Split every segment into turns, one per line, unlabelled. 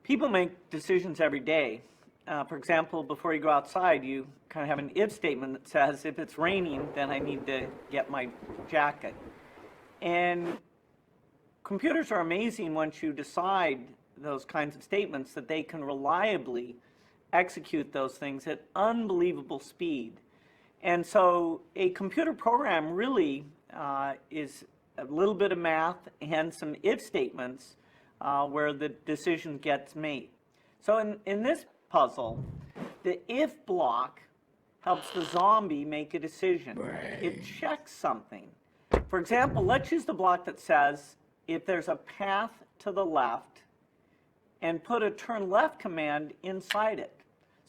People make decisions every day. For example, before you go outside, you kind of have an if statement that says, if it's raining, then I need to get my jacket. And computers are amazing once you decide those kinds of statements, that they can reliably execute those things at unbelievable speed. And so a computer program really is a little bit of math and some if statements where the decision gets made. So in this puzzle, the if block helps the zombie make a decision. It checks something. For example, let's use the block that says, if there's a path to the left, and put a turn left command inside it.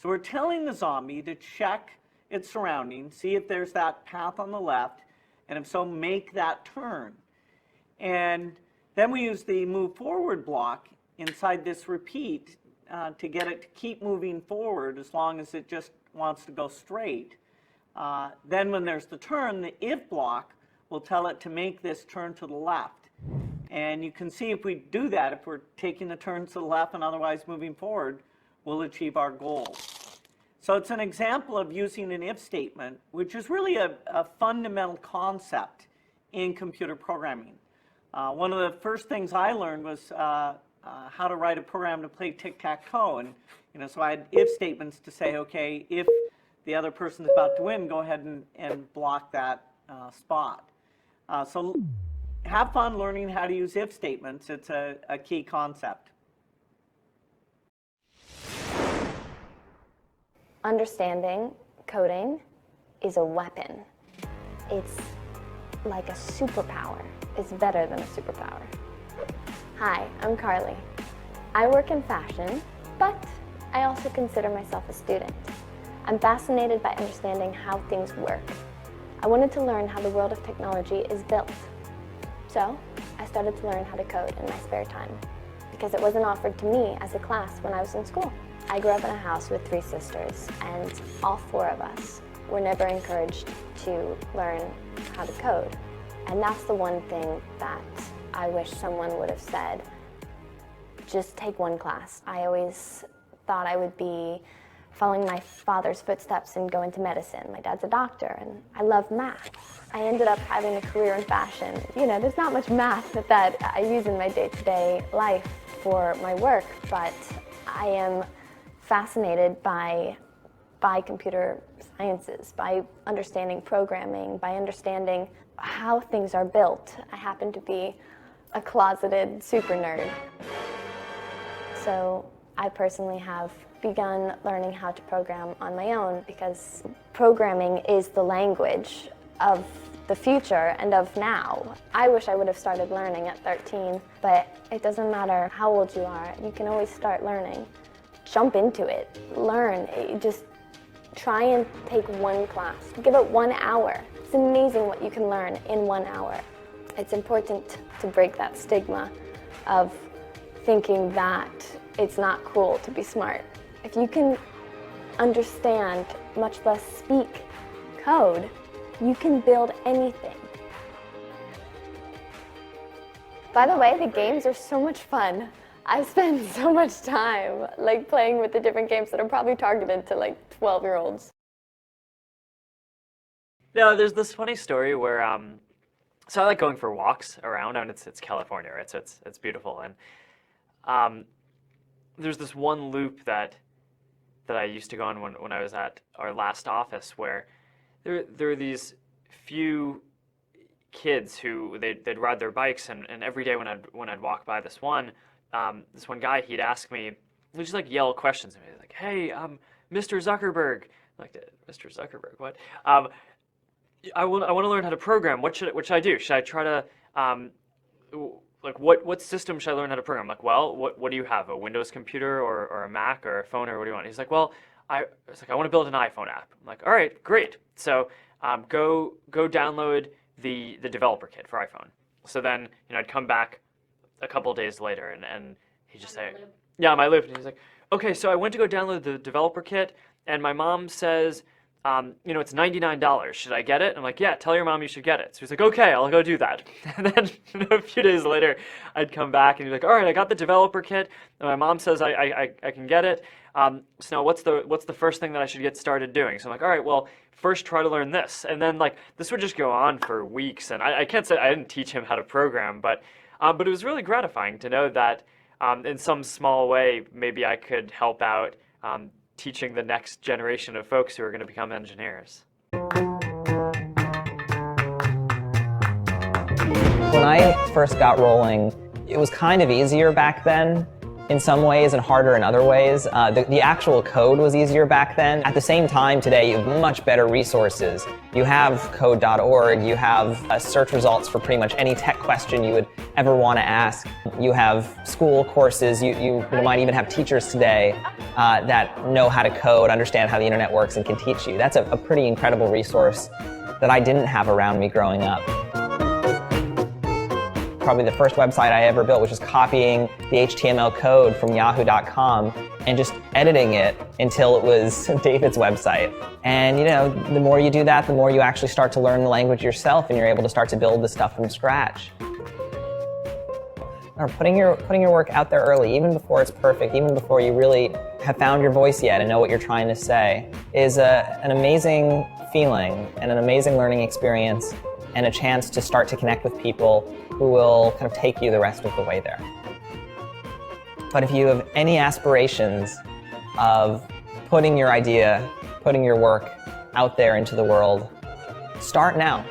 So we're telling the zombie to check its surroundings, see if there's that path on the left, and if so, make that turn. And then we use the move forward block inside this repeat to get it to keep moving forward as long as it just wants to go straight. Then when there's the turn, the if block will tell it to make this turn to the left. And you can see if we do that, if we're taking the turns to the left and otherwise moving forward, we'll achieve our goal. So it's an example of using an if statement, which is really a fundamental concept in computer programming. One of the first things I learned was how to write a program to play tic-tac-toe. And so I had if statements to say, okay, if the other person's about to win, go ahead and block that spot. So have fun learning how to use if statements. It's a key concept.
Understanding coding is a weapon. It's like a superpower. It's better than a superpower. Hi, I'm Carly. I work in fashion, but I also consider myself a student. I'm fascinated by understanding how things work. I wanted to learn how the world of technology is built. So I started to learn how to code in my spare time because it wasn't offered to me as a class when I was in school. I grew up in a house with 3 sisters, and all 4 of us were never encouraged to learn how to code. And that's the one thing that I wish someone would have said, just take one class. I always thought I would be following my father's footsteps and go into medicine. My dad's a doctor, and I love math. I ended up having a career in fashion. You know, there's not much math that I use in my day-to-day life for my work, but I am fascinated by computer sciences, by understanding programming, by understanding how things are built. I happen to be a closeted super nerd. So I personally have begun learning how to program on my own because programming is the language of the future and of now. I wish I would have started learning at 13, but it doesn't matter how old you are, you can always start learning. Jump into it, learn, just try and take one class. Give it 1 hour. It's amazing what you can learn in 1 hour. It's important to break that stigma of thinking that it's not cool to be smart. If you can understand, much less speak, code, you can build anything. By the way, the games are so much fun. I spend so much time playing with the different games that are probably targeted to 12-year-olds.
No, there's this funny story where so I like going for walks around, and it's California, right? So it's beautiful, and there's this one loop that I used to go on when I was at our last office, where there are these few kids who they'd ride their bikes, and every day when I'd walk by this one guy, he'd ask me, he'd just yell questions at me, like, "Hey, Mr. Zuckerberg," Mr. Zuckerberg, what? I want to learn how to program. What should I do? Should I try to what system should I learn how to program? I'm like, well, what do you have? A Windows computer or a Mac or a phone, or what do you want? He's like, well, I want to build an iPhone app. I'm like, all right, great. So go download the developer kit for iPhone. So then I'd come back a couple days later and he'd just say, yeah, my loop. And he's like, okay, so I went to go download the developer kit, and my mom says it's $99. Should I get it? I'm like, yeah, tell your mom you should get it. So he's like, okay, I'll go do that. And then a few days later, I'd come back and he's like, all right, I got the developer kit, and my mom says I can get it. So now what's the first thing that I should get started doing? So I'm like, all right, well, first try to learn this. And then like this would just go on for weeks. And I can't say I didn't teach him how to program, but it was really gratifying to know that in some small way, maybe I could help out teaching the next generation of folks who are going to become engineers.
When I first got rolling, it was kind of easier back then in some ways and harder in other ways. The actual code was easier back then. At the same time today, you have much better resources. You have code.org, you have search results for pretty much any tech question you would ever want to ask. You have school courses, you might even have teachers today that know how to code, understand how the internet works, and can teach you. That's a pretty incredible resource that I didn't have around me growing up. Probably the first website I ever built was just copying the HTML code from yahoo.com and just editing it until it was David's website. And the more you do that, the more you actually start to learn the language yourself, and you're able to start to build the stuff from scratch. Or putting your work out there early, even before it's perfect, even before you really have found your voice yet and know what you're trying to say, is an amazing feeling and an amazing learning experience, and a chance to start to connect with people who will kind of take you the rest of the way there. But if you have any aspirations of putting your idea, putting your work out there into the world, start now.